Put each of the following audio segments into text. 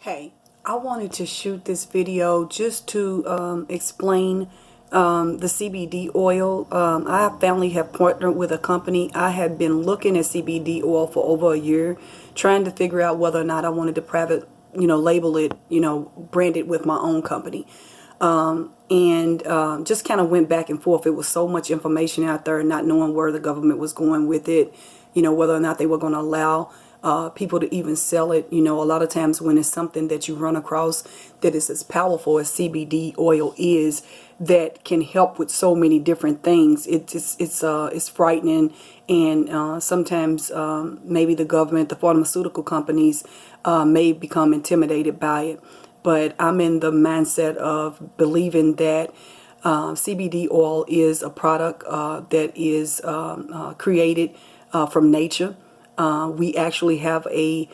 Hey, I wanted to shoot this video just to explain the CBD oil. I finally have partnered with a company. I had been looking at CBD oil for over a year, trying to figure out whether or not I wanted to private, label it, brand it with my own company. And just kind of went back and forth. It was so much information out there, not knowing where the government was going with it, whether or not they were going to allow people to even sell it. A lot of times when it's something that you run across that is as powerful as CBD oil is, that can help with so many different things, it's frightening. And sometimes maybe the government, the pharmaceutical companies may become intimidated by it. But I'm in the mindset of believing that CBD oil is a product that is created from nature. We actually have a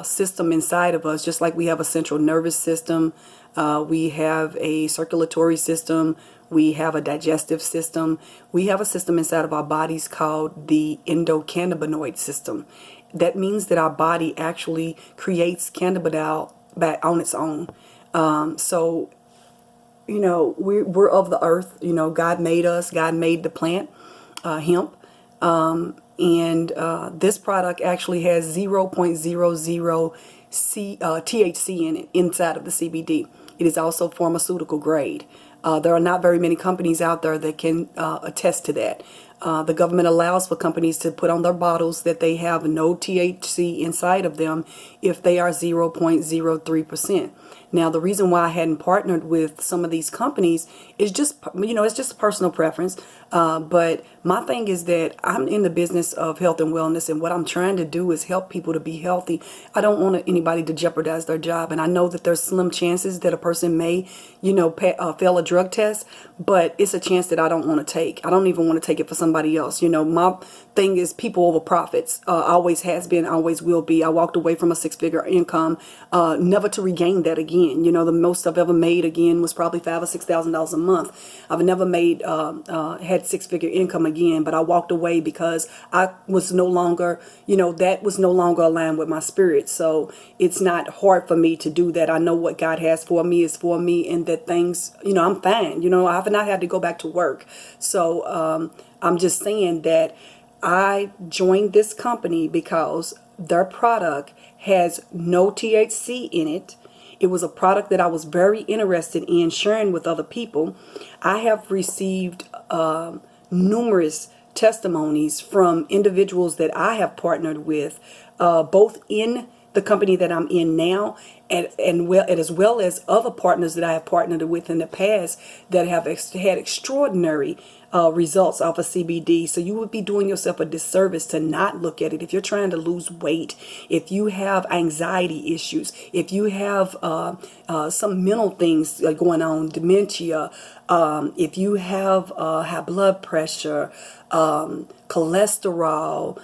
system inside of us, just like we have a central nervous system. We have a circulatory system. We have a digestive system. We have a system inside of our bodies called the endocannabinoid system. That means that our body actually creates cannabidiol back on its own. So, we're of the earth. God made us. God made the plant, hemp. And this product actually has 0.00 THC in it, inside of the CBD. It is also pharmaceutical grade. There are not very many companies out there that can attest to that. The government allows for companies to put on their bottles that they have no THC inside of them if they are 0.03%. Now, the reason why I hadn't partnered with some of these companies is just, it's just a personal preference. But my thing is that I'm in the business of health and wellness, and what I'm trying to do is help people to be healthy. I don't want anybody to jeopardize their job. And I know that there's slim chances that a person may, fail a drug test, but it's a chance that I don't want to take. I don't even want to take it for somebody else. My thing is people over profits. Always has been, always will be. I walked away from a six-figure income, never to regain that again. The most I've ever made again was probably $5,000 or $6,000 a month. I've never made had six-figure income again, but I walked away because I was no longer, that was no longer aligned with my spirit. So it's not hard for me to do that. I know what God has for me is for me, and that things, I'm fine. I have not had to go back to work. So I'm just saying that I joined this company because their product has no THC in it. It was a product that I was very interested in sharing with other people. I have received numerous testimonies from individuals that I have partnered with, both in the company that I'm in now, and as well as other partners that I have partnered with in the past that have had extraordinary results off of CBD. So you would be doing yourself a disservice to not look at it. If you're trying to lose weight, if you have anxiety issues, if you have some mental things going on, dementia, if you have high blood pressure, cholesterol,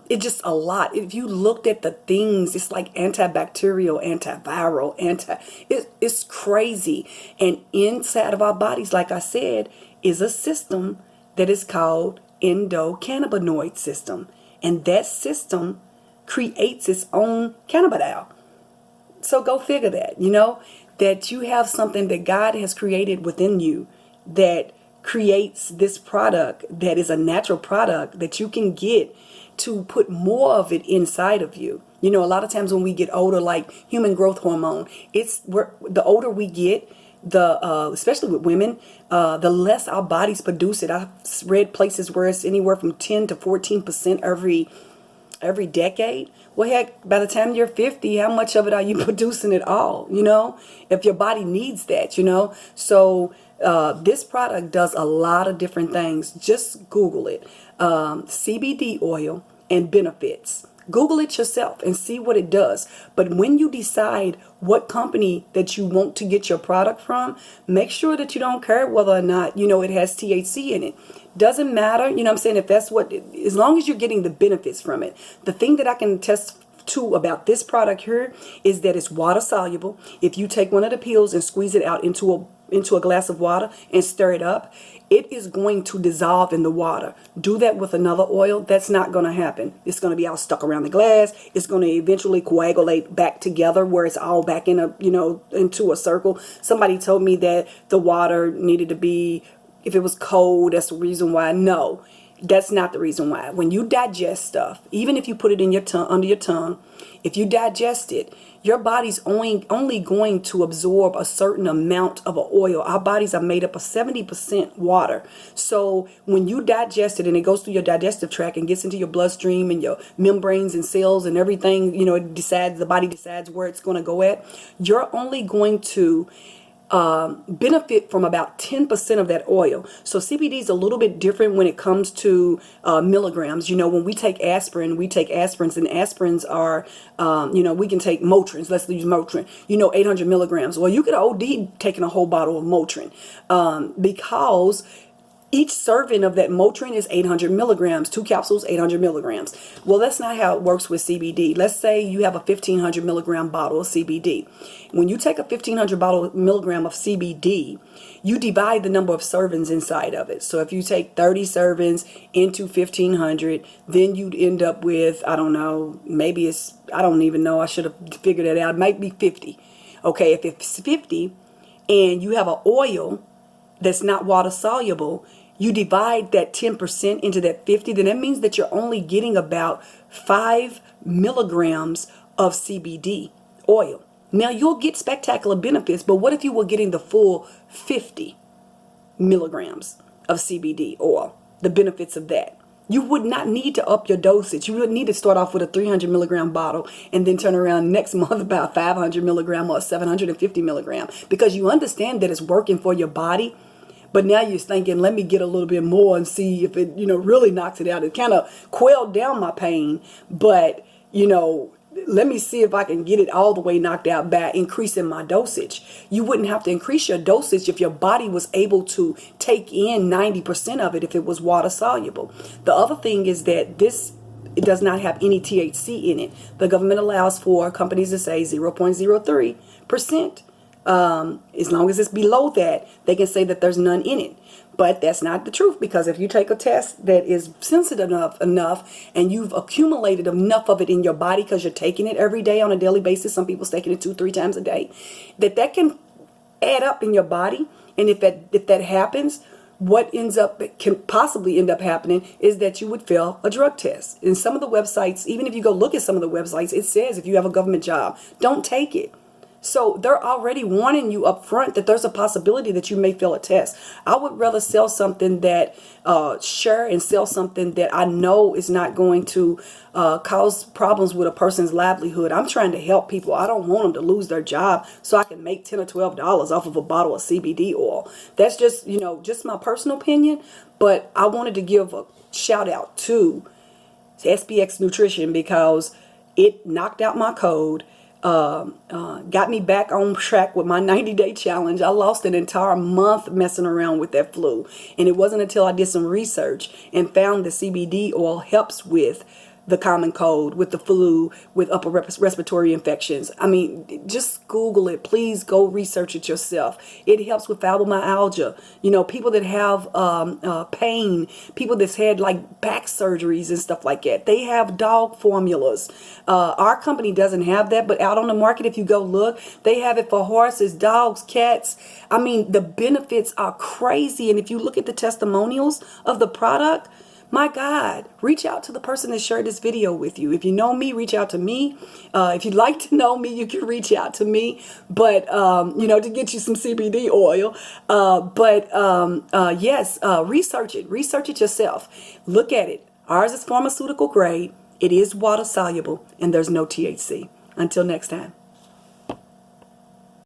it's just a lot. If you looked at the things, it's like antibacterial, antiviral, it's crazy. And inside of our bodies, like I said, is a system that is called endocannabinoid system. And that system creates its own cannabidiol. So go figure that, that you have something that God has created within you that creates this product that is a natural product that you can get to put more of it inside of you. A lot of times when we get older, like human growth hormone, the older we get, especially with women, the less our bodies produce it. I've read places where it's anywhere from 10 to 14% every decade. Well, heck, by the time you're 50, how much of it are you producing at all? If your body needs that, So this product does a lot of different things. Just Google it. CBD oil and benefits. Google it yourself and see what it does. But when you decide what company that you want to get your product from, make sure that you don't care whether or not, it has THC in it. Doesn't matter, I'm saying, if that's as long as you're getting the benefits from it. The thing that I can attest to about this product here is that it's water soluble. If you take one of the pills and squeeze it out into a glass of water and stir it up, it is going to dissolve in the water. Do that with another oil, that's not going to happen. It's going to be all stuck around the glass. It's going to eventually coagulate back together where it's all back in a, into a circle. Somebody told me that the water needed to be, if it was cold, that's the reason why. No, that's not the reason why. When you digest stuff, even if you put it in your tongue, under your tongue, if you digest it, your body's only going to absorb a certain amount of an oil. Our bodies are made up of 70% water. So when you digest it and it goes through your digestive tract and gets into your bloodstream and your membranes and cells and everything, the body decides where it's going to go at. You're only going to benefit from about 10% of that oil. So CBD is a little bit different when it comes to milligrams. When we take aspirins, and aspirins are, we can take Motrins. Let's use Motrin, 800 milligrams. Well, you could OD taking a whole bottle of Motrin because each serving of that Motrin is 800 milligrams, 2 capsules, 800 milligrams. Well, that's not how it works with CBD. Let's say you have a 1500 milligram bottle of CBD. When you take a 1500 milligram of CBD, you divide the number of servings inside of it. So if you take 30 servings into 1500, then you'd end up with, I don't know, maybe it's, I don't even know, I should have figured that out. It might be 50. Okay, if it's 50 and you have an oil that's not water soluble, you divide that 10% into that 50, then that means that you're only getting about 5 milligrams of CBD oil. Now you'll get spectacular benefits, but what if you were getting the full 50 milligrams of CBD oil? The benefits of that. You would not need to up your dosage. You would need to start off with a 300 milligram bottle and then turn around next month about 500 milligram or 750 milligram, because you understand that it's working for your body. But now you're thinking, let me get a little bit more and see if it, really knocks it out. It kind of quelled down my pain, but, let me see if I can get it all the way knocked out by increasing my dosage. You wouldn't have to increase your dosage if your body was able to take in 90% of it if it was water soluble. The other thing is that it does not have any THC in it. The government allows for companies to say 0.03%. As long as it's below that, they can say that there's none in it. But that's not the truth, because if you take a test that is sensitive enough and you've accumulated enough of it in your body because you're taking it every day on a daily basis, some people's taking it 2-3 times a day, that can add up in your body. And if that happens, what can possibly end up happening is that you would fail a drug test. In some of the websites, even if you go look at some of the websites, it says if you have a government job, don't take it. So they're already warning you up front that there's a possibility that you may fail a test. I would rather sell something that, share and sell something that I know is not going to cause problems with a person's livelihood. I'm trying to help people. I don't want them to lose their job so I can make $10 or $12 off of a bottle of CBD oil. That's just, just my personal opinion. But I wanted to give a shout out to SPX Nutrition because it knocked out my code. Got me back on track with my 90-day challenge. I lost an entire month messing around with that flu. And it wasn't until I did some research and found that CBD oil helps with the common cold, with the flu, with upper respiratory infections. I mean, just Google it. Please go research it yourself. It helps with fibromyalgia. People that have pain, people that's had like back surgeries and stuff like that. They have dog formulas. Our company doesn't have that, but out on the market, if you go look, they have it for horses, dogs, cats. I mean, the benefits are crazy. And if you look at the testimonials of the product, my God, reach out to the person that shared this video with you. If you know me, reach out to me. If you'd like to know me, you can reach out to me. But, to get you some CBD oil. Yes, research it. Research it yourself. Look at it. Ours is pharmaceutical grade. It is water soluble, and there's no THC. Until next time.